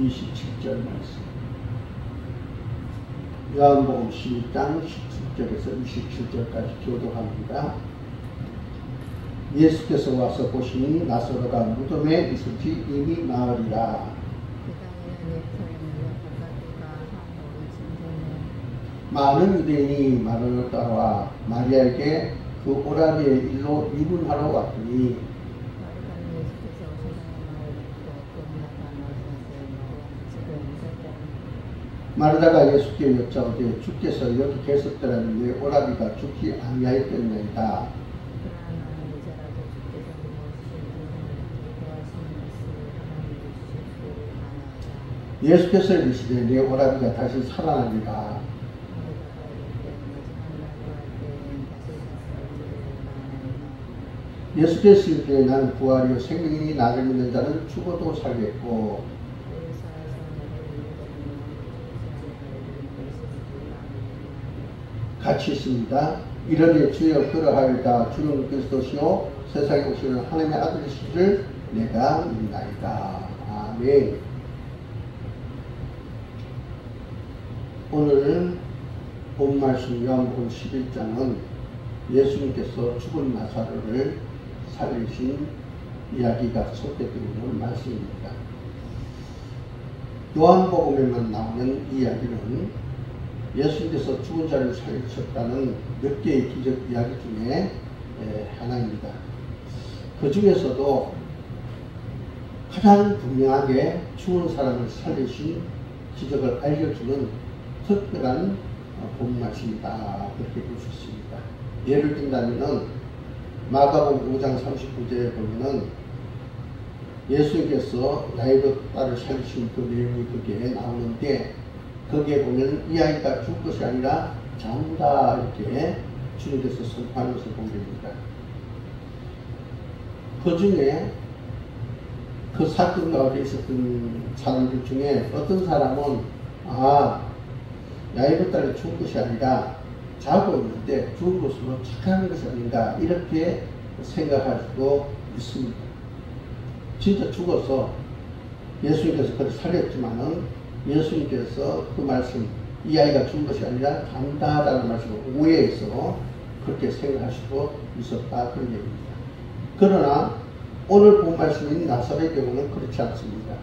27절 말씀. 요한복음 12장 17절에서 27절까지 교독합니다. 예수께서 와서 보시니 나사로가 무덤에 있을지 이미 나으리라. 많은 유대인이 마르다를 따라와 마리아에게 그 오라비의 일로 유분하러 왔더니 마르다가 예수께 여짜오되 주께서 여기 계셨더라면 왜 오라비가 죽지 아니하였겠나이다. 예수께서 이르시되 내 오라비가 다시 살아나리라. 예수께서 이르시되 나는 부활이요 생명이니 나를 믿는 자는 죽어도 살겠고 같이 있습니다. 이러되 주여 그러하리다. 주는 그리스도시요 세상에 오시는 하나님의 아들이시를 내가 믿나이다. 아멘. 오늘 본 말씀 요한복음 11장은 예수님께서 죽은 나사로를 살리신 이야기가 소개되어 있는 말씀입니다. 요한복음에만 나오는 이야기는 예수님께서 죽은 자를 살리셨다는 몇 개의 기적 이야기 중에 하나입니다. 그 중에서도 가장 분명하게 죽은 사람을 살리신 기적을 알려주는 특별한 본 말씀이다. 그렇게 볼 수 있습니다. 예를 든다면 마가복음 5장 39절에 보면은 예수님께서 야이로 딸을 살리신 그 내용이 거기에 나오는데 거기에 보면 이 아이가 죽을 것이 아니라 잔다 이렇게 주님께서 선포하는 것을 보게 됩니다. 그 중에 그 사건 가운데 있었던 사람들 중에 어떤 사람은 야이로 딸이 죽을 것이 아니라 자고 있는데 죽은 것으로 착각하는 것이 아닌가 이렇게 생각할 수도 있습니다. 진짜 죽어서 예수님께서 그를 살렸지만은 예수님께서 그 말씀 이 아이가 죽은 것이 아니라 잔다라는 말씀을 오해해서 그렇게 생각할 수도 있었다 그런 얘기입니다. 그러나 오늘 본 말씀인 나사로의 경우는 그렇지 않습니다.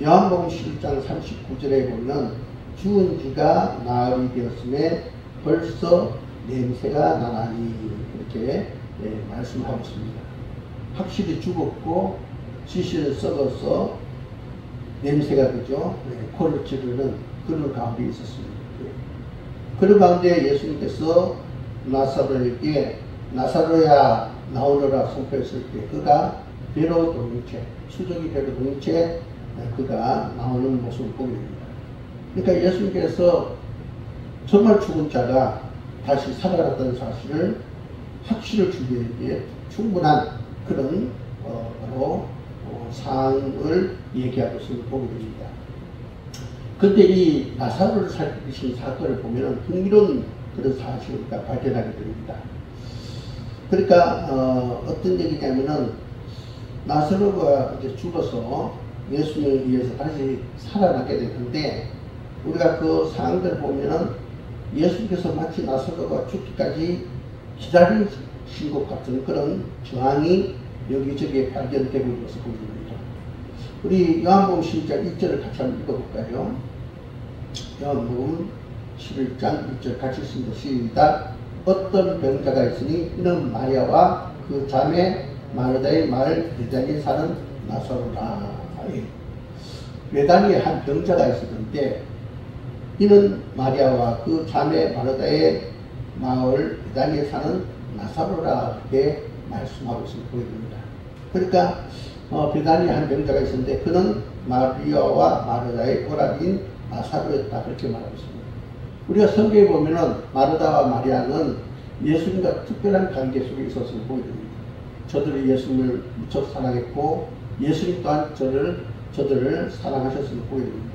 요한복음 11장 39절에 보면 죽은 지가 나흘이 되었음에 벌써 냄새가 나나니 이렇게 말씀하고 있습니다. 확실히 죽었고 지시를 썩어서 냄새가 그죠? 코를 찌르는 그런 가운데 있었습니다. 그런 가운데 예수님께서 나사로에게 나사로야 나오너라 선포했을 때 그가 배로 동인 채 수족이 배로 동인 채 그가 나오는 모습을 보게 됩니다. 그러니까 예수님께서 정말 죽은 자가 다시 살아났다는 사실을 확실히 주기에 충분한 그런 사항을 얘기하고 있음을 보게 됩니다. 그런데 이 나사로를 살리신 사건을 보면 흥미로운 그런 사실을 발견하게 됩니다. 그러니까 어떤 얘기냐면은 나사로가 이제 죽어서 예수님을 위해서 다시 살아나게 되는데 우리가 그 상황들을 보면은 예수님께서 마치 나사로가 죽기까지 기다리신 것 같은 그런 정황이 여기저기에 발견되고 있는 것을 보입니다. 우리 요한복음 11장 1절을 같이 한번 읽어볼까요? 요한복음 11장 1절 같이 읽습니다. 시작. 어떤 병자가 있으니 이는 마리아와 그 자매 마르다의 마을 베다니에 사는 나사로라. 베다니에 한 병자가 있었는데 이는 마리아와 그 자매 마르다의 마을 베다니에 사는 나사로라 이렇게 말씀하고 있음을 보여줍니다. 그러니까 베다니에 한 병자가 있었는데 그는 마리아와 마르다의 오라비인 나사로였다 그렇게 말하고 있습니다. 우리가 성경에 보면은 마르다와 마리아는 예수님과 특별한 관계 속에 있었음을 보여줍니다. 저들이 예수님을 무척 사랑했고 예수님 또한 저들을 사랑하셨음을 보여줍니다.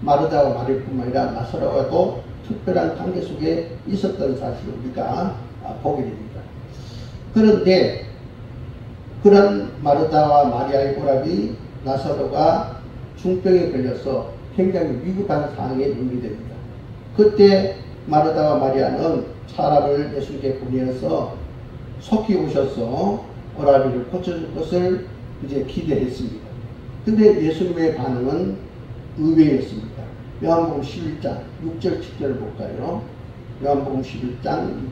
마르다와 마리아뿐만 아니라 나사로와도 특별한 관계 속에 있었던 사실을 우리가 보게 됩니다. 그런데 그런 마르다와 마리아의 오라비 나사로가 중병에 걸려서 굉장히 위급한 상황에 놓이됩니다. 그때 마르다와 마리아는 사람을 예수님께 보내어서 속히 오셔서 오라비를 고쳐줄 것을 이제 기대했습니다. 근데 예수님의 반응은 의외였습니다. 요한복음 11장 6절 7절을 볼까요? 요한복음 11장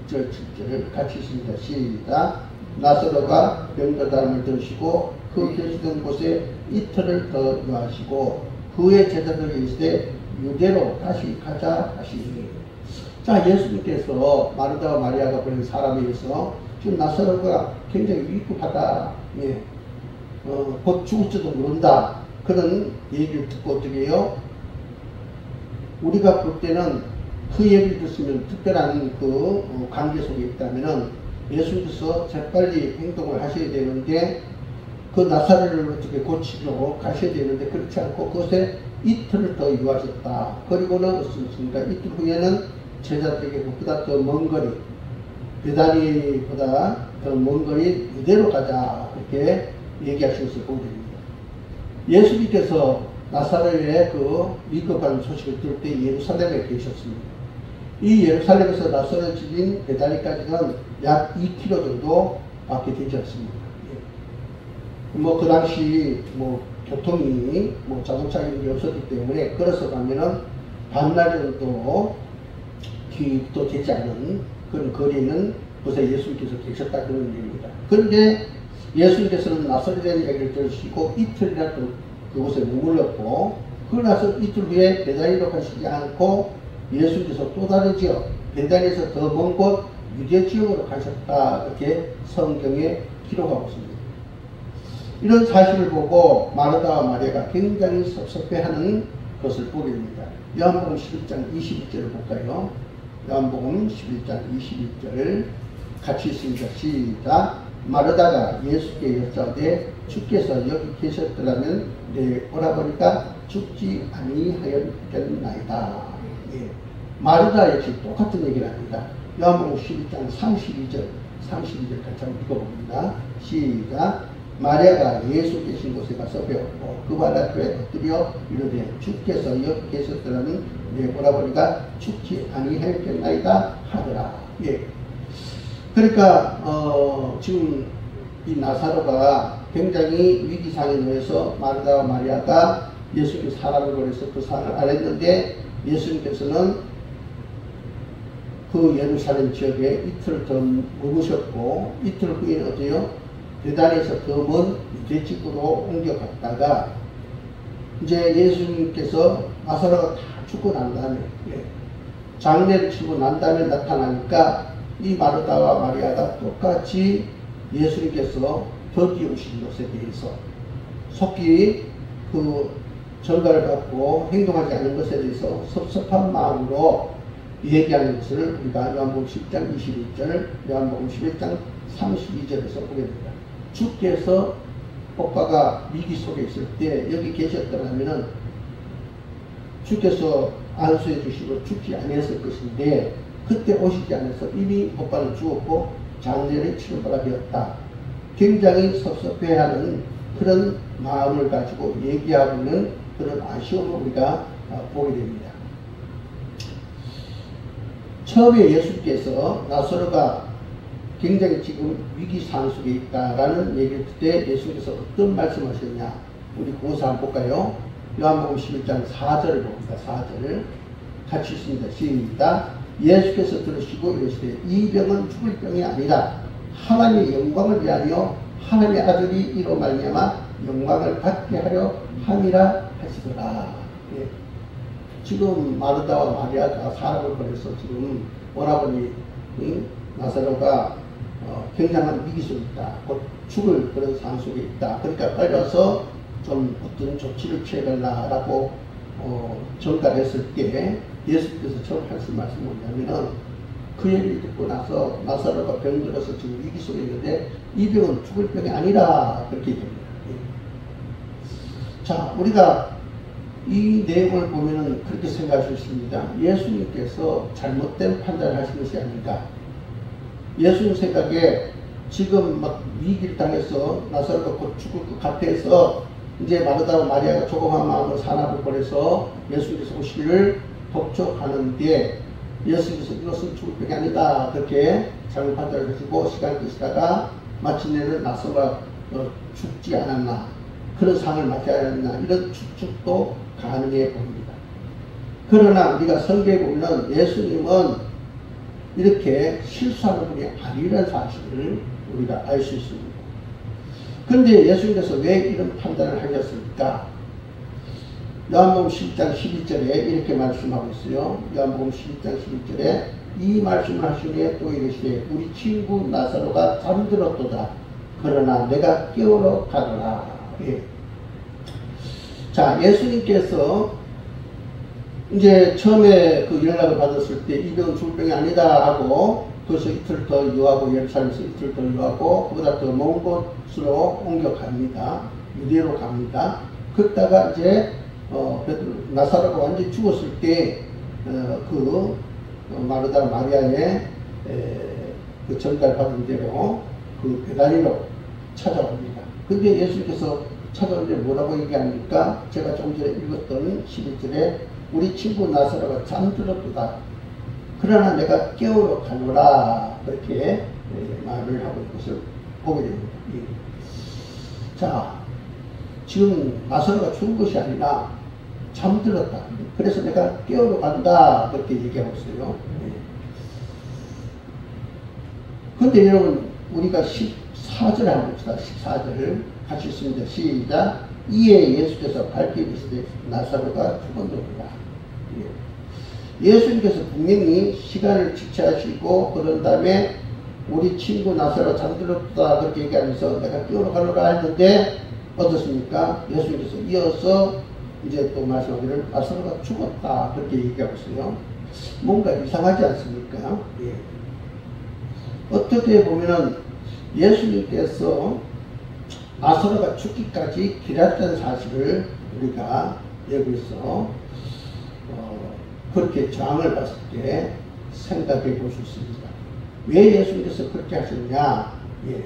6절 7절을 같이 있습니다. 시작. 나사로가 병들다함을 들으시고 그 계시던 곳에 이틀을 더 유하시고 그의 제자들이 이르되 유대로 다시 가자 하시니. 자, 예수님께서 마르다와 마리아가 보낸 사람에 의해서 지금 나사로가 굉장히 위급하다. 예. 곧 죽을지도 모른다. 그런 얘기를 듣고 어떻게 해요? 우리가 볼 때는 그 얘기를 듣으면 특별한 그 관계 속에 있다면은 예수님께서 재빨리 행동을 하셔야 되는데 그 나사로를 어떻게 고치러 가셔야 되는데 그렇지 않고 그것에 이틀을 더 유하셨다. 그리고는 어떻습니까? 이틀 후에는 제자들에게 그보다 더 먼 거리, 베다니보다 더 먼 거리 유대로 가자. 이렇게 얘기하신 것을 보게 됩니다. 예수님께서 나사로의 그 위급한 소식을 들을 때 예루살렘에 계셨습니다. 이 예루살렘에서 나사로 집인 베다니까지는 약 2km 정도 밖에 되지 않습니다. 뭐 그 당시 뭐 교통이 뭐 자동차 이런 게 없었기 때문에 걸어서 가면은 반나절 정도 길도 되지 않은 그런 거리에 있는 곳에 예수님께서 계셨다 그런 얘기입니다. 그런데 예수님께서는 나사로라는 얘기를 들으시고 이틀이나 그곳에 머물렀고 그러고 나서 이틀 후에 베다니로 가시지 않고 예수님께서 또 다른 지역 베다니에서 더 먼 곳 유대 지역으로 가셨다. 이렇게 성경에 기록하고 있습니다. 이런 사실을 보고 마르다와 마리아가 굉장히 섭섭해하는 것을 보게 됩니다. 요한복음 11장 21절을 볼까요? 요한복음 11장 21절 같이 있습니다. 시작. 마르다가 예수께 여짜오되 주께서 여기 계셨더라면 내 오라버니가 죽지 아니하였겠나이다. 예. 마르다 역시 똑같은 얘기를 합니다. 요한복음 11장 32절 같이 한번 읽어봅니다. 시작. 마리아가 예수 계신 곳에 가서 배웠고 그 발 앞에 엎드려 이르되 주께서 여기 계셨더라면 내 오라버니가 죽지 아니하였겠나이다 하더라. 예. 그러니까 지금 이 나사로가 굉장히 위기상에 놓여서 마르다와 마리아가 예수님께 사람을 보내서 그 상을 알았는데 예수님께서는 그 예루살렘 지역에 이틀 더 머무셨고 이틀 후에는 어때요? 베다니에서 더 먼 유대집으로 옮겨갔다가 이제 예수님께서 나사로가 다 죽고 난 다음에 장례를 치고 난 다음에 나타나니까 이 마르다와 마리아가 똑같이 예수님께서 더디 오신 것에 대해서 속히 그 전가를 받고 행동하지 않은 것에 대해서 섭섭한 마음으로 얘기하는 것을 우리가 요한복음 10장 21절, 요한복음 11장 32절에서 보게 됩니다. 주께서 복가가 위기 속에 있을 때 여기 계셨더라면 주께서 안수해 주시고 죽지 아니했을 것인데 그때 오시지 않아서 이미 복가는 죽었고 장례를 치를 바라 되었다. 굉장히 섭섭해하는 그런 마음을 가지고 얘기하고 있는 그런 아쉬움을 우리가 보게 됩니다. 처음에 예수께서 나사로가 굉장히 지금 위기상 속에 있다라는 얘기를 듣을 때 예수께서 어떤 말씀하셨냐 우리 그것을 한번 볼까요? 요한복음 11장 4절을 봅니다. 4절을 같이 있습니다. 시작. 예수께서 들으시고 이르시되 이 병은 죽을 병이 아니라 하나님의 영광을 위하여 하나님의 아들이 이로 말미암아 영광을 받게 하려 함이라 하시더라. 예. 지금 마르다와 마리아가 사람을 보내서 지금 오라버니 나사로가 굉장한 위기 속에 있다. 곧 죽을 그런 상황 속에 있다. 그러니까 빨리 와서 좀 어떤 조치를 취해달라고 전가를 했을 때 예수께서 처음 하신 말씀이 뭐냐면은 그 얘기를 듣고 나서 나사로가 병들어서 지금 위기 속에 있는데 이 병은 죽을 병이 아니라 그렇게 얘기합니다. 자, 우리가 이 내용을 보면은 그렇게 생각할 수 있습니다. 예수님께서 잘못된 판단을 하신 것이 아닌가. 예수님 생각에 지금 막 위기를 당해서 나사로가 곧 죽을 것 같아서 이제 마르다와 마리아가 조그만 마음으로 산업을 보내서 예수님께서 오시기를 독촉하는데 예수님께서 이것은 죽을 병이 아니다 그렇게 잘못 판단을 하시고 시간을 끄시다가 마침내는 나서가 죽지 않았나 그런 상을 맞지 않았나 이런 추측도 가능해 보입니다. 그러나 우리가 성경에 보면 예수님은 이렇게 실수하는 분이 아니라는 사실을 우리가 알 수 있습니다. 그런데 예수님께서 왜 이런 판단을 하셨을까? 요한복음 11장 11절에 이렇게 말씀하고 있어요. 요한복음 11장 11절에 이 말씀을 하시니 또 이르시되 우리 친구 나사로가 잠들었도다. 그러나 내가 깨우러 가더라. 예. 자, 예수님께서 이제 처음에 그 연락을 받았을 때 이 병은 죽을 병이 아니다 하고 그래서 이틀 더 유하고 예루살렘에서 이틀 더 유하고 그보다 더 먼 곳으로 옮겨갑니다. 유대로 갑니다. 그러다가 이제 나사로가 완전히 죽었을 때 그 마르다 마리아의 그 전달받은 대로 그 베다니로 찾아옵니다. 근데 예수님께서 찾아올 때 뭐라고 얘기합니까? 제가 좀 전에 읽었던 11절에 우리 친구 나사로가 잠들었도다. 그러나 내가 깨우러 가노라. 그렇게 말을 하고 있는 것을 보게 됩니다. 자, 지금 나사로가 죽은 것이 아니라 잠들었다. 그래서 내가 깨우러 간다. 그렇게 얘기하고 있어요. 근데 여러분, 우리가 14절 한번 봅시다. 14절 같이 있습니다. 시작. 이에 예수께서 밝히 이르시되 나사로가 죽었느니라. 예수님께서 분명히 시간을 지체하시고 그런 다음에 우리 친구 나사로 잠들었다 그렇게 얘기하면서 내가 깨우러 가노라 했는데 어떻습니까? 예수님께서 이어서 이제 또 말씀하기를 나사로가 죽었다 그렇게 얘기하고 있어요. 뭔가 이상하지 않습니까? 예. 어떻게 보면은 예수님께서 나사로가 죽기까지 기다렸다는 사실을 우리가 여기서 그렇게 저항을 봤을 때 생각해 볼 수 있습니다. 왜 예수님께서 그렇게 하셨냐? 예.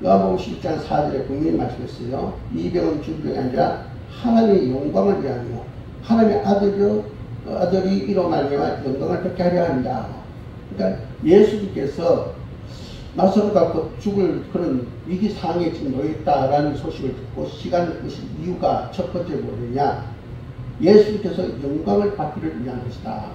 요한복음 11장 4절에 분명히 말씀했어요. 이 병은 죽을 병이 아니라 하나님의 영광을 위하며 하나님의 아들이 이로 말미암아 영광을 받게 하려 합니다. 그러니까 예수님께서 나사로가 곧 죽을 그런 위기 상황에 지금 놓였다라는 소식을 듣고 시간을 끄신 이유가 첫 번째 뭐냐? 예수님께서 영광을 받기를 위한 것이다.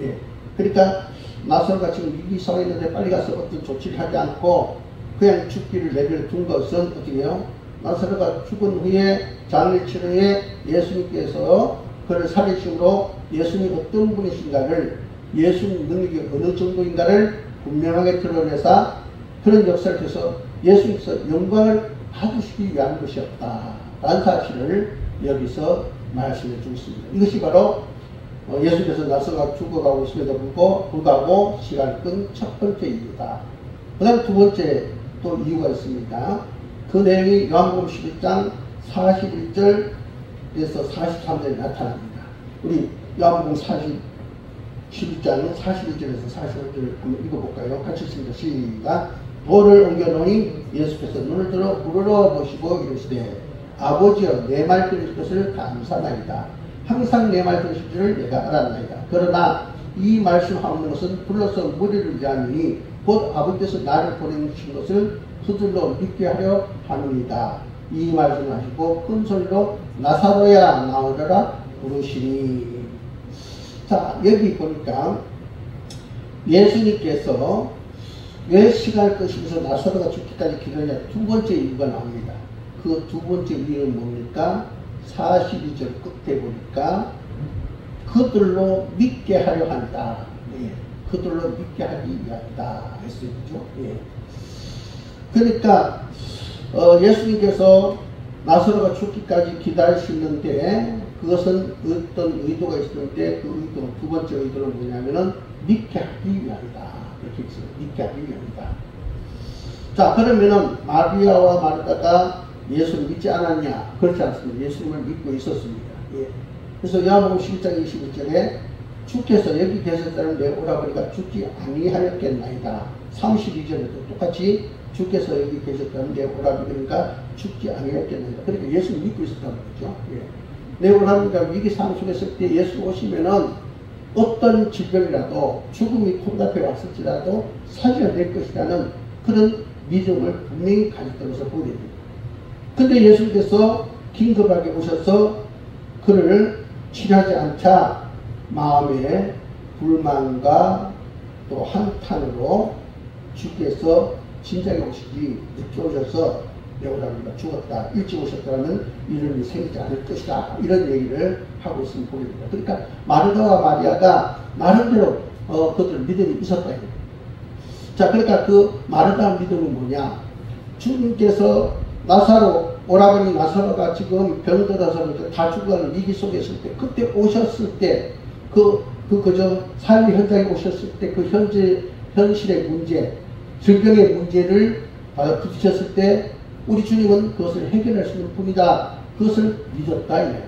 예. 그러니까 나사로가 지금 위기 상황에 있는데 빨리 가서 어떤 조치를 하지 않고 그냥 죽기를 내버려 둔 것은 어떻게 해요? 나사로가 죽은 후에 장례 치른 후에 예수님께서 그를 살리심으로 예수님이 어떤 분이신가를 예수님 능력이 어느 정도인가를 분명하게 드러내서 그런 역사를 통해서 예수님께서 영광을 받으시기 위한 것이었다 라는 사실을 여기서 말씀해 주고 있습니다. 이것이 바로 예수께서 나사로가 죽어가고 있음에도 불구하고 시간을 끈 첫 번째 이유다. 그 다음 두 번째 또 이유가 있습니다. 그 내용이 요한복음 11장 41절에서 43절에 나타납니다. 우리 요한복음 11장 41절에서 45절을 한번 읽어볼까요? 같이 읽습니다. 시작. 돌을 옮겨놓으니 예수께서 눈을 들어 우러러 보시고 이르시되 아버지여 내 말 들으실 것을 감사나이다. 항상 내 말 들으실 줄을 내가 알았나이다. 그러나 이 말씀하는 것은 불러서 무리를 위함이니 곧 아버지께서 나를 보내신 것을 그들로 믿게 하려 함이니이다. 이 말씀을 하시고 큰 소리로 나사로야 나오너라 부르시니. 자, 여기 보니까 예수님께서 왜 시간을 끄시면서 나사로가 죽기까지 기다리냐 두 번째 이유가 나옵니다. 그 두 번째 이유는 뭡니까? 42절 끝에 보니까 그들로 믿게 하려 한다. 예. 그들로 믿게 하기 위함이다 했어요. 그죠? 예. 그러니까 예수님께서 나사로가 죽기까지 기다리시는데 그것은 어떤 의도가 있었는데 그 의도, 두 번째 의도는 뭐냐면은 믿게 하기 위함이다. 이렇게 있어요. 믿게 하기 위함이다. 자, 그러면은 마리아와 마르다가 예수를 믿지 않았냐? 그렇지 않습니다. 예수님을 믿고 있었습니다. 예. 그래서 요한복음 11장 21절에 주께서 여기 계셨다는데 오라버니가 죽지 아니하였겠나이다. 32절에도 똑같이 주께서 여기 계셨다는데 오라버니가 죽지 아니하였겠나이다. 그러니까 예수를 믿고 있었다는 거죠. 예. 내 오라버니가 위기 상황 속에 있을 때 예수 오시면은 어떤 질병이라도 죽음이 콩닥해 왔을지라도 살려낼 것이라는 그런 믿음을 분명히 가졌다는 것을 보게 됩니다. 근데 예수님께서 긴급하게 오셔서 그를 치료하지 않자 마음의 불만과 또 한탄으로 주께서 진작에 오시지 늦게 오셔서 내 오라버니가 죽었다, 일찍 오셨다면 이런 일이 생기지 않을 것이다, 이런 얘기를 하고 있음을 보게 됩니다. 그러니까 마르다와 마리아가 나름대로 그들 믿음이 있었다. 자, 그러니까 그 마르다 믿음은 뭐냐? 주님께서 오라버니 나사로가 지금 병들어서 다 죽어가는 위기 속에 있을 때, 그때 오셨을 때, 그저 삶의 현장에 오셨을 때 그 현실의 문제, 질병의 문제를 부딪혔을 때 우리 주님은 그것을 해결할 수 있는 분이다. 그것을 믿었다. 예.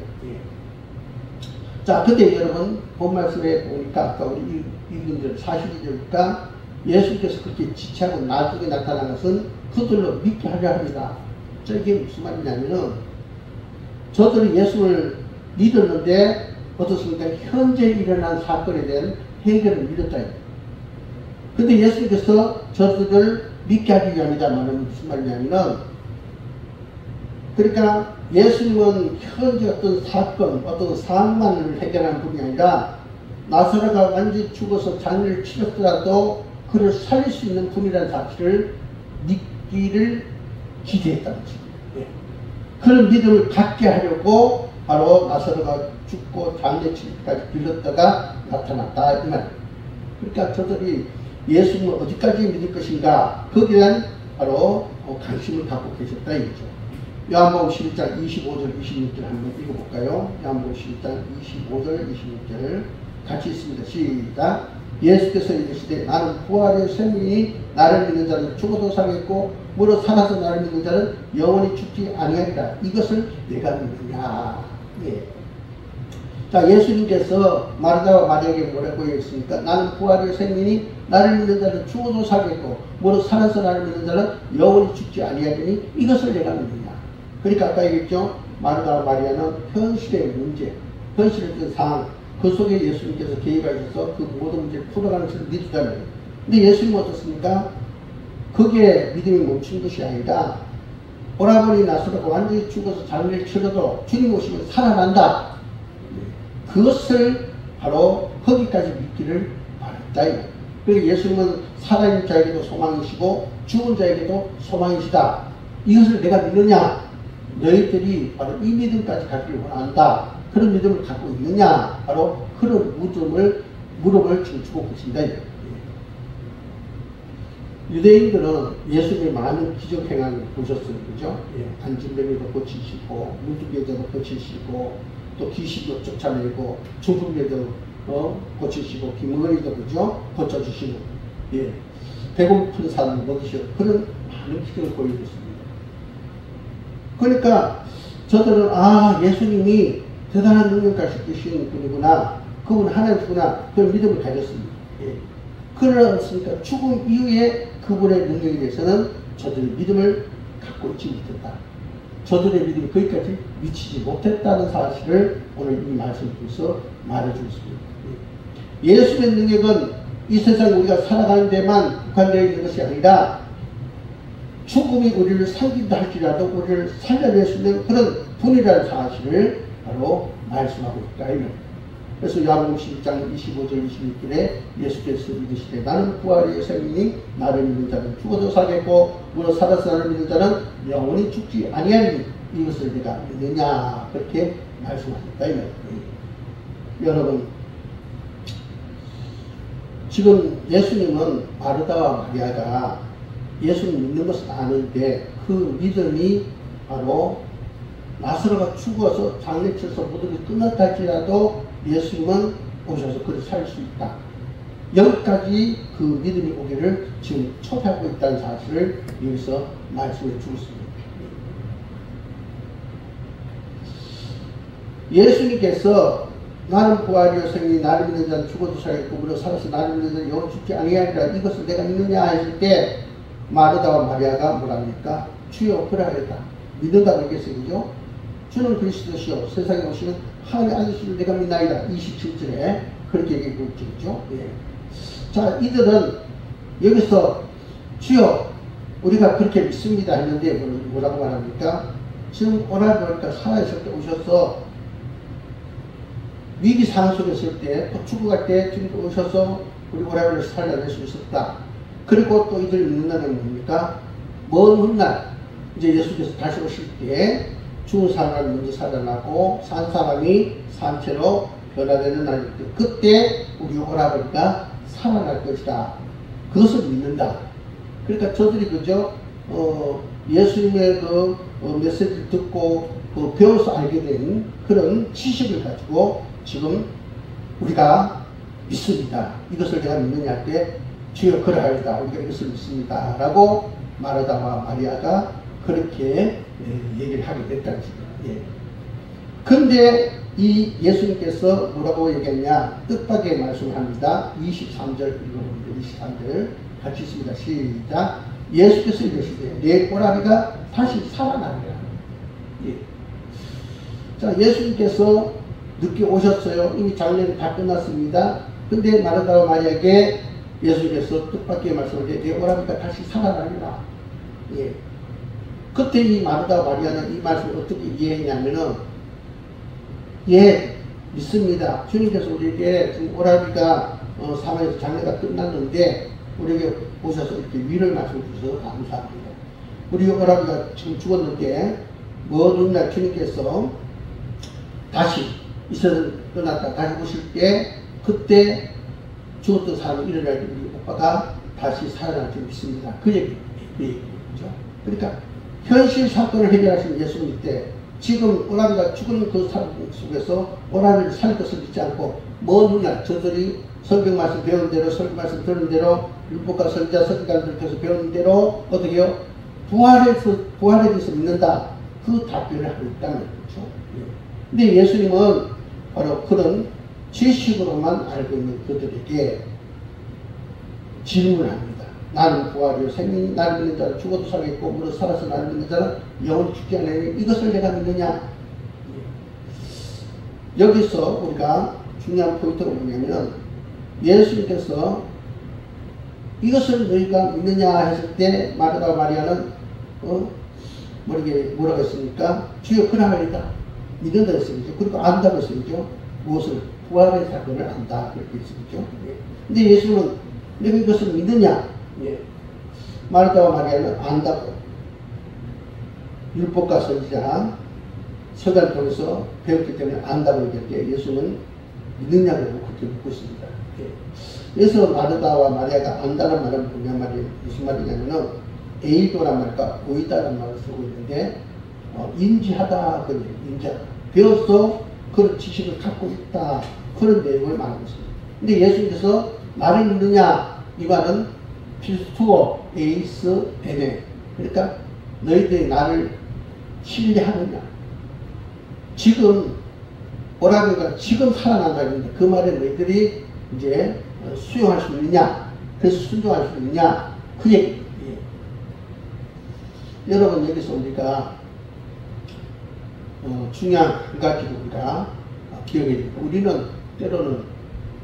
자, 근데 여러분 본 말씀에 보니까 아까 우리 읽은 절 42절이니까 예수께서 그렇게 지체하고 나중에 나타난 것은 그들로 믿게 하려 합니다. 이게 무슨 말이냐면은 저들이 예수를 믿었는데 어떻습니까? 현재 일어난 사건에 대한 해결을 믿었다. 근데 예수께서 저들을 믿게 하기 위함이다만은 무슨 말이냐면은, 그러니까 예수님은 현재 어떤 사건, 어떤 상황만을 해결하는 분이 아니라 나사로가 완전히 죽어서 장례를 치렀더라도 그를 살릴 수 있는 분이라는 사실을 믿기를 기대했다는 거죠. 예. 그런 믿음을 갖게 하려고 바로 나사로가 죽고 장례 치기까지 빌렸다가 나타났다, 이 말. 그러니까 저들이 예수님을 어디까지 믿을 것인가, 거기에 대한 바로 관심을 갖고 계셨다, 이거죠. 요한복음 11장 25절 26절 한번 읽어볼까요? 요한복음 11장 25절 26절 같이 있습니다. 시작. 예수께서 이르시되 나는 부활의 생명이니 나를 믿는 자는 죽어도 살겠고 무릇 살아서 나를 믿는 자는 영원히 죽지 아니하리라. 이것을 내가 믿느냐. 예. 자, 예수님께서 마르다와 마리아에게 뭐라고 했습니까? 나는 부활의 생명이니 나를 믿는 자는 죽어도 살겠고 무릇 살아서 나를 믿는 자는 영원히 죽지 아니하리니 이것을 내가 믿느냐. 그러니까 아까 얘기했죠. 마르다와 마리아는 현실의 문제, 현실의 어떤 상황, 그 속에 예수님께서 개입하셔서 그 모든 문제를 풀어가는 것을 믿었다면, 근데 예수님은 어떻습니까? 그게 믿음이 멈춘 것이 아니라 오라버니 나사로가 완전히 죽어서 장례를 치러도 주님 오시면 살아난다. 그것을 바로 거기까지 믿기를 바랐다. 그리고 예수님은 살아있는 자에게도 소망이시고 죽은 자에게도 소망이시다. 이것을 내가 믿느냐? 너희들이 바로 이 믿음까지 갖기를 원한다. 그런 믿음을 갖고 있느냐? 바로 그런 물음을 지금 주고 계신다. 유대인들은 예수님의 많은 기적 행함을 보셨어요. 그죠? 예. 안진병에도 고치시고, 문둥병에도 고치시고, 또 귀신도 쫓아내고, 중풍에도 고치시고, 기머리도 그죠? 고쳐주시고, 예. 배고픈 사람을 먹이시고, 그런 많은 기적을 보여줬습니다. 그러니까 저들은 예수님이 대단한 능력 가지신 분이구나, 그분 하나님이구나, 그런 믿음을 가졌습니다. 예. 그러니까 죽음 이후에 그분의 능력에 대해서는 저들의 믿음을 갖고 있지 못했다. 저들의 믿음이 거기까지 미치지 못했다는 사실을 오늘 이 말씀을 통해서 말해주고 있습니다. 예수의 능력은 이 세상 우리가 살아가는 데만 국한되어 있는 것이 아니라 죽음이 우리를 살긴다 할지라도 우리를 살려낼 수 있는 그런 분이라는 사실을 바로 말씀하고 있다. 그래서 요한복음 12장 25절 26절에 예수께서 이르시되 나는 부활의 생명이니 나를 믿는 자는 죽어도 살겠고 무릇 살아서 나를 믿는 자는 영원히 죽지 아니하리니 이것을 내가 믿느냐, 그렇게 말씀하셨다. 여러분, 지금 예수님은 마르다와 마리아가 예수님 믿는 것은 아는데 그 믿음이 바로 나사로가 죽어서 장례쳐서 모든 게 끝났다 할지라도 예수님은 오셔서 그를 살릴 수 있다. 여기까지 그 믿음이 오기를 지금 초대하고 있다는 사실을 여기서 말씀해 주었습니다. 예수님께서 나는 부활이요 생명이 나를 믿는 자는 죽어도 살겠고 무려 살아서 나를 믿는 자는 영원 죽지 아니하리라. 이것을 내가 믿느냐 했을 때 마르다와 마리아가 뭐랍니까? 주여 그러하였다. 믿는다고 얘기했어요. 주는 그리스도시요 세상에 오시는 하나님의 아들이시를 내가 믿나이다. 27절에 그렇게 얘기하고 있죠. 예. 자, 이들은 여기서 주여 우리가 그렇게 믿습니다 했는데 뭐라고 말합니까? 지금 오라 보니까 살아있을 때 오셔서 위기 상황 속에 있을 때 또 죽어갈 때 지금 오셔서 우리 오라를 살려낼 수 있었다. 그리고 또 이들 믿는다는 뭡니까? 먼 훗날 이제 예수께서 다시 오실 때 죽은 사람을 먼저 살아나고 산 사람이 산채로 변화되는 날일 때 그때 우리 오라버니까 살아날 것이다. 그것을 믿는다. 그러니까 저들이 그저 예수님의 그 메시지를 듣고 배워서 알게 된 그런 지식을 가지고 지금 우리가 믿습니다. 이것을 내가 믿느냐 할 때 주여 그러하리다. 우리가 이것을 믿습니다. 라고 마르다와 마리아가 그렇게 얘기를 하게 됐다는 거예요. 그런데 이 예수님께서 뭐라고 얘기했냐? 뜻밖의 말씀을 합니다. 23절 읽어보면 23절 같이 있습니다. 시작. 예수께서 이르시되 내 오라비가 다시 살아나리라. 자, 예수님께서 늦게 오셨어요. 이미 장례는 다 끝났습니다. 근데 마르다와 마리아에게 예수님께서 뜻밖의 말씀을 내 오라비가 다시 살아나리라. 그때 이 마르다와 마리아는 이 말씀을 어떻게 이해했냐면은 믿습니다. 주님께서 우리에게 지금 오라비가 사망에서 장례가 끝났는데 우리에게 오셔서 이렇게 위를 말씀 주셔서 감사합니다. 우리 오라비가 지금 죽었는데 먼 훗날 주님께서 다시 이스라엘 떠났다 다시 오실 때 그때 죽었던 사람이 일어날 때 우리 오빠가 다시 살아날 줄 믿습니다. 그 얘기죠. 그러니까 현실 사건을 해결하신 예수님 때 지금 오라비가 죽은 그 사람 속에서 오라비를 살 것을 믿지 않고 먼 훗날 저들이 성경 말씀 배운 대로 성경 말씀 들은 대로 율법과 선지자 선지자들께서 배운 대로 어떻게 해요? 부활에 대해서 믿는다. 그 답변을 하고 있다는 거죠. 근데 예수님은 바로 그런 지식으로만 알고 있는 그들에게 질문합니다. 나는 부활이요 생명이 나를 믿는 자는 죽어도 살겠고 무릇 살아서 나를 믿는 자는 영원히 죽지 않으니 이것을 내가 믿느냐? 여기서 우리가 중요한 포인트가 뭐냐면 예수님께서 이것을 너희가 믿느냐 했을 때 마르다와 마리아는 뭐라고 했습니까? 주여 그러하리다. 믿는다 했습니다. 그리고 안다고 했습니다. 무엇을? 부활의 사건을 안다. 그렇게 했습니다. 근데 예수님은 내가 이것을 믿느냐? 마르다와 마리아는 안다고. 율법과 선지자 서간을 통해서 배웠기 때문에 안다고 얘기할 때 예수는 믿느냐고 그렇게 묻고 있습니다. 그래서 마르다와 마리아가 안다는 말은 무슨 말이냐면은 에이도란 말과 보이다라는 말을 쓰고 있는데 인지하다 그게 인지하다. 배워서 그런 지식을 갖고 있다. 그런 내용을 말하고 있습니다. 근데 예수님께서 나를 믿느냐 이 말은 필수어 에이스 에네. 그러니까 너희들이 나를 신뢰하느냐. 지금 오라비가 지금 살아난다 했는데 그 말에 너희들이 이제 수용할 수 있느냐, 그래서 순종할 수 있느냐, 그 얘기. 여러분 여기서 우리가 중요한 한 가지를 우리가 기억해야 됩니다. 우리는 때로는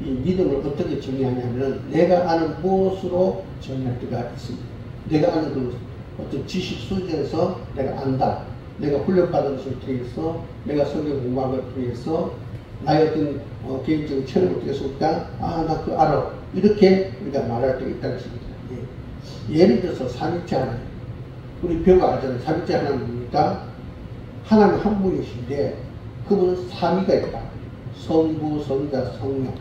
이 믿음을 어떻게 정의하냐면 내가 아는 무엇으로 정의할 때가 있습니다. 내가 아는 그 어떤 지식 수준에서 내가 안다. 내가 훈련받은 것을 통해서 내가 성경 공부한 걸 통해서 나의 어떤 개인적인 체력을 통해서 우리가 나 그거 알아. 이렇게 우리가 말할 때가 있다는 것입니다. 예를 들어서 삼위체 하나님. 우리 배우가 알잖아요. 삼위체 하나님이니까 하나님 한 분이신데 그분은 삼위가 있다. 성부, 성자, 성령.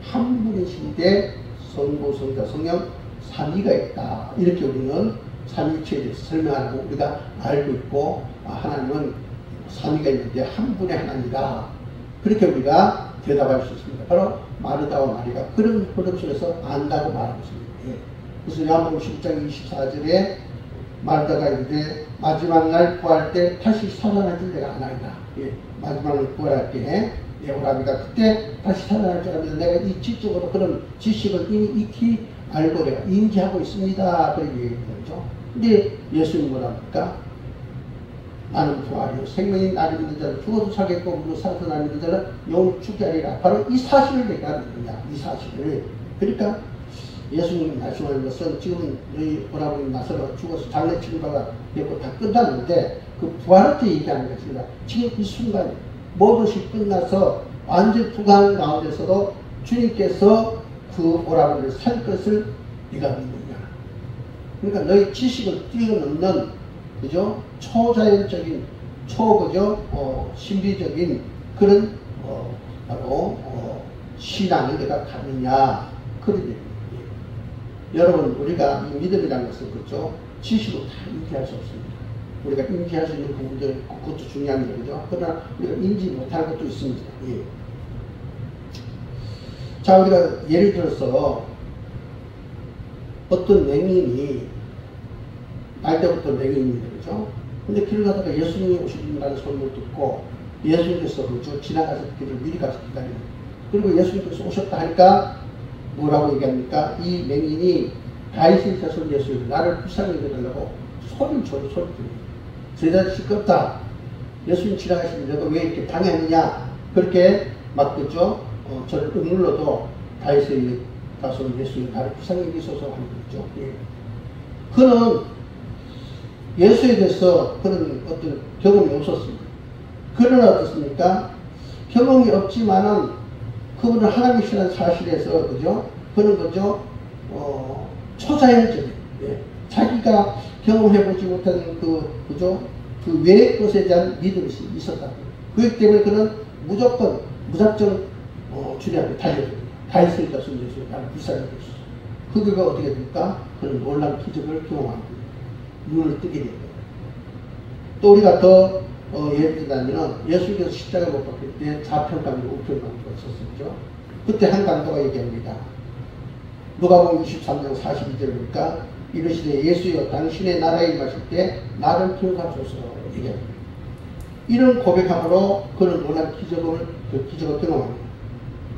한 분이신데 성부, 성자, 성령 삼위가 있다. 이렇게 우리는 삼위체에 대해서 설명하고 우리가 알고 있고 하나님은 삼위가 있는데 한 분의 하나님이다. 그렇게 우리가 대답할 수 있습니다. 바로 마르다와 마리아가 그런 흐름 속에서 안다고 말하고 있습니다. 그래서 요한복음 10장 24절에 마르다가 이제 마지막 날 구할 때 다시 살아날 줄 내가 아나이다. 마지막 날 구할 때 오라비가 그때 다시 살아날 줄 알았는데 내가 이 지적으로 그런 지식을 이미 익히 알고 내가 인지하고 있습니다. 그렇게 얘기하는 거죠. 근데 예수님 뭐랍니까? 나는 부활이요 생명이 나를 믿는 자는 죽어도 살겠고 물로 살아서 나를 믿는 자는 영원히 죽게 하리라. 바로 이 사실을 얘기하는 거냐. 이 사실을. 그러니까 예수님 말씀하는 것은 지금 너희 오라버니 나서로 죽어서 장례치는 바가 되고 다 끝났는데 그 부활할 때 얘기하는 것입니다. 지금 이 순간에 모든 것이 끝나서 완전 불가능 가운데서도 주님께서 그 오라버니를 살 것을 네가 믿느냐. 그러니까 너희 지식을 뛰어넘는 그죠? 초자연적인 그죠? 신비적인 그런 바로 신앙을 내가 갖느냐. 그런 얘기입니다. 여러분 우리가 이 믿음이라는 것은 그렇죠? 지식으로 다 인지할 수 없습니다. 우리가 인지할 수 있는 부분들 그것도 중요한 거죠. 그러나 우리가 인지 못할 것도 있습니다. 예. 자 우리가 예를 들어서 어떤 맹인이 날 때부터 맹인입니다. 그죠? 근데 길을 가다가 예수님이 오신다는 소문을 듣고 예수님께서 그죠? 지나가서 길을 미리 가서 기다리는 그리고 예수님께서 오셨다 하니까 뭐라고 얘기합니까? 이 맹인이 다윗의 자손 예수를 나를 불쌍히 여겨달라고 소리를 들립니다. 제자들 시끄럽다. 예수님 지나가시는데 너가 왜 이렇게 방해하느냐? 그렇게 막 그죠? 저를 억눌러도 다윗의 자손 예수를 나를 불쌍히 여기소서 하는 거죠. 예. 그는 예수에 대해서 그런 어떤 경험이 없었습니다. 그러나 어떻습니까? 경험이 없지만은 그분은 하나님이시라는 사실에서 그죠? 그런 거죠. 초자연적인 예. 자기가 경험해보지 못한 그죠? 그 외의 것에 대한 믿음이 있었다. 그렇기 때문에 그는 무작정 주님한테 달려듭니다. 다윗의 자손 예수 나를 불쌍히 여기소서. 그가 어떻게 됩니까? 그는 놀라운 기적을 경험합니다. 눈을 뜨게 됩니다. 또 우리가 더 예를 들자면 예수님께서 십자가 못 박힐 때 좌편강도 우편강도가 있었죠. 그때 한 강도가 얘기합니다. 누가복음 23장 42절 보니까 이르시되 예수여 당신의 나라에 임하실 때 나를 기억하소서 얘기합니다. 이런 고백함으로 그는 놀란 기적을 경험합니다.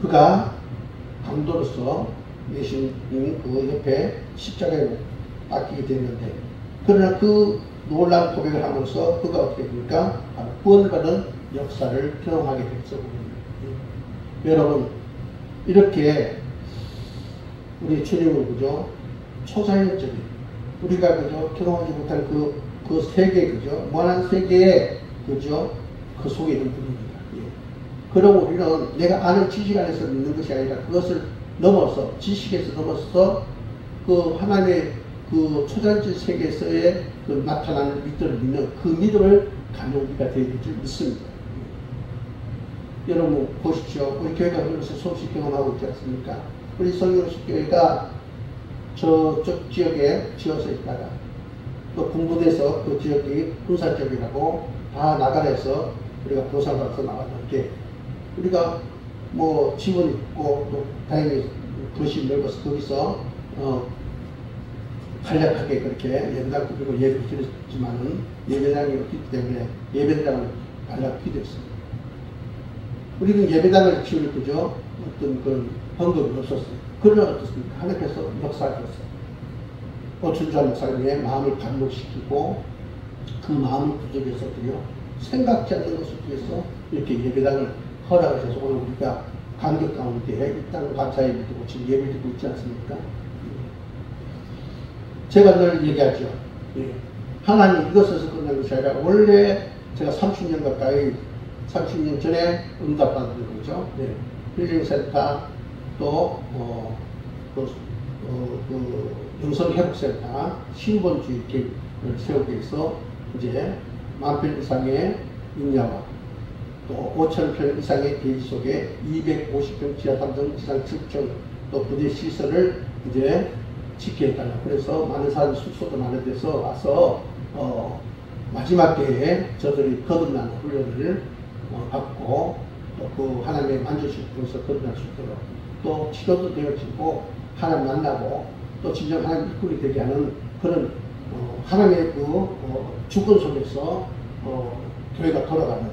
그가 강도로서 예수님 그 옆에 십자가에 박히게 됐는데 그러나 그 놀라운 고백을 하면서 그가 어떻게 됩니까? 구원받은 역사를 경험하게 됐죠. 여러분 이렇게 우리 주님은 그죠? 초자연적인 우리가 그죠? 경험하지 못할 그 세계 그죠? 무한한 세계에 그죠? 그 속에 있는 분입니다. 예. 그럼 우리는 내가 아는 지식 안에서 믿는 것이 아니라 그것을 넘어서 지식에서 넘어서 그 하나님의 그 초자연적 세계에서의 그 나타나는 믿음을 믿는 그 믿음을 갖는 우리가 되어야 될 줄 믿습니다. 여러분 보십시오. 우리 교회가 그러면서 소식 경험하고 있지 않습니까? 우리 성령식교회가 저쪽 지역에 지어서 있다가 또 군부대에서 그 지역이 군사 지역이라고 다 나가려서 우리가 보상받아서 나왔는데 우리가 뭐 집은 있고 또 다행히 도시 넓어서 거기서 간략하게 그렇게 예배당 그리고 예배를 드렸지만은 예배당이 없기 때문에 예배당을 간략히 기도했습니다. 우리는 예배당을 지을 그죠? 어떤 그런 헌금이 없었어요. 그러나 어떻습니까? 하나님께서 역사하셨어요. 오춘주한 목사님의 마음을 감동시키고 그 마음을 부족해서도요 생각지 않는 것을 위해서 이렇게 예배당을 허락하셔서 오늘 우리가 감격 가운데 이 땅 감사 예배드리고 지금 예배드리고 있지 않습니까? 제가 늘 얘기하죠. 하나님 이것에서 끝난 것이 아니라 원래 제가 30년 가까이 30년 전에 응답받은 거죠. 네. 힐링센터 또 영성회복센터 신본주의 계획을 세우기 위해서 이제 10,000편 이상의 임야와 또 5,000편 이상의 대지 속에 250평 지하 3층 지상 7층 또 부대 시설을 이제 지켜달라. 그래서 많은 사람 숙소도 많은 데서 와서 마지막 때에 저들이 거듭나는 훈련을 받고 또 그 하나님의 만족시키면서 거듭날 수 있도록 또 치료도 되어지고 하나님 만나고 또 진정 하나님 일꾼이 되게 하는 그런 하나님의 그 주권 속에서 교회가 돌아가는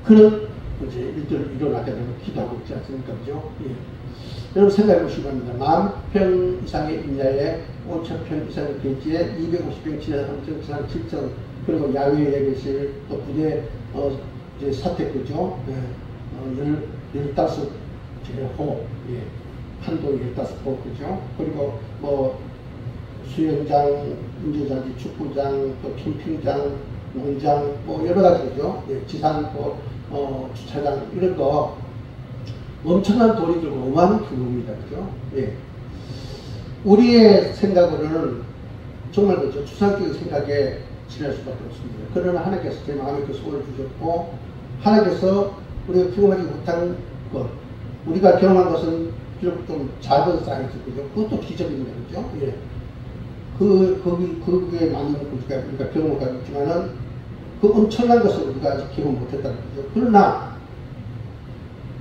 그런 이제 일어나게 되면 기도하고 있지 않습니까? 그죠? 예. 여러분 생각해 보시기 바랍니다. 10,000평 이상의 임야에 5,000평 이상의 대지에 250평 지하 3층, 지상 7층, 그리고 야외 예배실, 또 부대, 이제 사택구죠. 예. 15호, 예. 한도 15호, 그죠? 그리고 뭐, 수영장, 운동장지, 축구장, 또 캠핑장, 농장, 뭐 여러 가지죠. 예. 지상, 주차장, 이런 거. 엄청난 돈이 들고 어마어마한 규모입니다. 그죠? 예. 우리의 생각으로는 정말 그죠. 추상적인 생각에 지낼 수밖에 없습니다. 그러나 하나님께서 제 마음에 그 소원을 주셨고, 하나님께서 우리가 경험하지 못한 것, 우리가 경험한 것은 비록 좀 작은 사이즈, 그죠? 그것도 기적입니다. 그죠? 예. 거기에 맞는 우리가 경험을 가지고 있지만은, 그 엄청난 것을 우리가 아직 경험 못했다는 거죠. 그러나,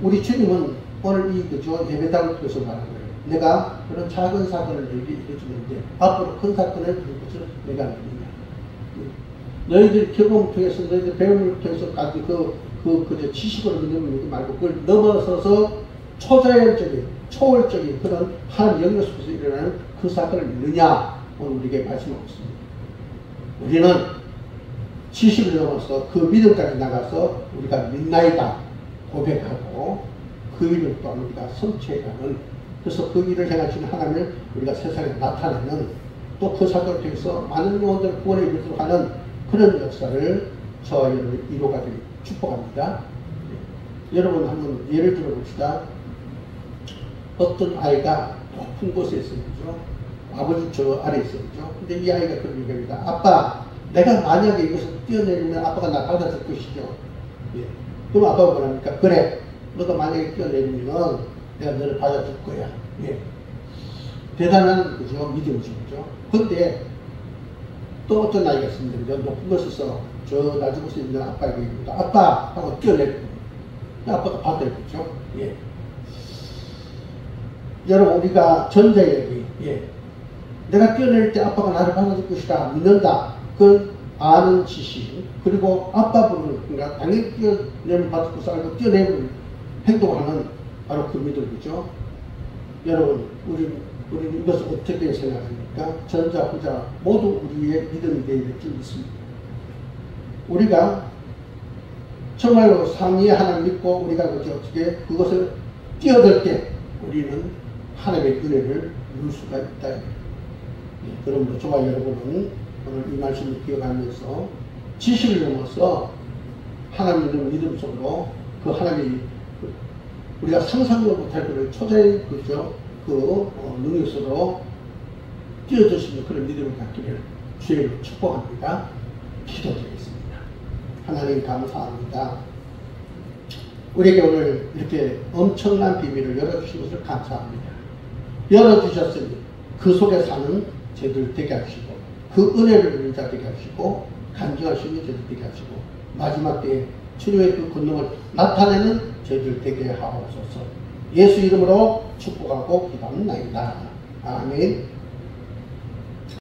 우리 주님은 오늘 그죠? 예배당을 통해서 말하는 거예요. 내가 그런 작은 사건을 너희에게 일해주는데, 앞으로 큰 사건을 이룰 것을 내가 알느냐. 너희들 경험을 통해서, 너희들 배움을 통해서 가진 그저 지식으로 넘는 말고, 그걸 넘어서서 초자연적인, 초월적인 그런 하나님 영역 속에서 일어나는 그 사건을 믿느냐, 오늘 우리에게 말씀하고 있습니다. 우리는 지식을 넘어서 그 믿음까지 나가서 우리가 믿나이다 고백하고, 그 일을 또한 우리가 성취해가는, 그래서 그 일을 행하시는 하나님을 우리가 세상에 나타내는, 또 그 사건을 통해서 많은 영혼들을 구원에 이르도록 하는 그런 역사를 저와 여러분이 이루어가기를 축복합니다. 여러분 한번 예를 들어봅시다. 어떤 아이가 높은 곳에 있어요. 그죠? 아버지 저 아래에 있어요. 그죠? 근데 이 아이가 그런 얘기합니다. 아빠, 내가 만약에 이것을 뛰어내리면 아빠가 나 받아줄 것이죠. 예. 그럼 아빠가 뭐랍니까? 그래, 너가 만약에 뛰어내리면 내가 너를 받아줄 거야. 예. 대단한 그죠? 믿음이죠. 그죠? 근데 또 어떤 아이가 있습니다. 그죠? 높은 곳에서 저 낮은 곳에 있는 아빠에게 얘기합니다. 아빠! 하고 뛰어내리고 아빠가 받아야겠죠. 예. 여러분, 우리가 전자얘기, 예. 내가 뛰어낼 때 아빠가 나를 받아줄 것이다. 믿는다. 그건 아는 지식. 그리고 아빠 부르는, 그러니까 당연히 뛰어내면 받을 것을 알고 뛰어내면 행동하는 바로 그 믿음이죠. 여러분, 우리는 이것을 어떻게 생각합니까? 전자, 후자 모두 우리의 믿음이 되어야 될 줄 믿습니다. 우리가 정말로 삼위의 하나님 믿고 우리가 어떻게 그것을 뛰어들 때 우리는 하나님의 은혜를 누릴 수가 있다. 그러므로 저와 여러분은 오늘 이 말씀을 기억하면서 지식을 넘어서 하나님 있는 믿음 속으로 그 하나님이 우리가 상상도 못할 그런 초자의 그죠? 능력 속으로 뛰어드시는 그런 믿음을 갖기를 주의로 축복합니다. 기도드리겠습니다. 하나님 감사합니다. 우리에게 오늘 이렇게 엄청난 비밀을 열어주신 것을 감사합니다. 열어주셨으니 그 속에 사는 저희들 되게 하시고, 그 은혜를 누린 자 되게 하시고, 간증할 수 있는 저희들 되게 하시고, 마지막 때에 주님의 그 권능을 나타내는 저희들 되게 하옵소서. 예수 이름으로 축복하고 기도합니다. 아멘.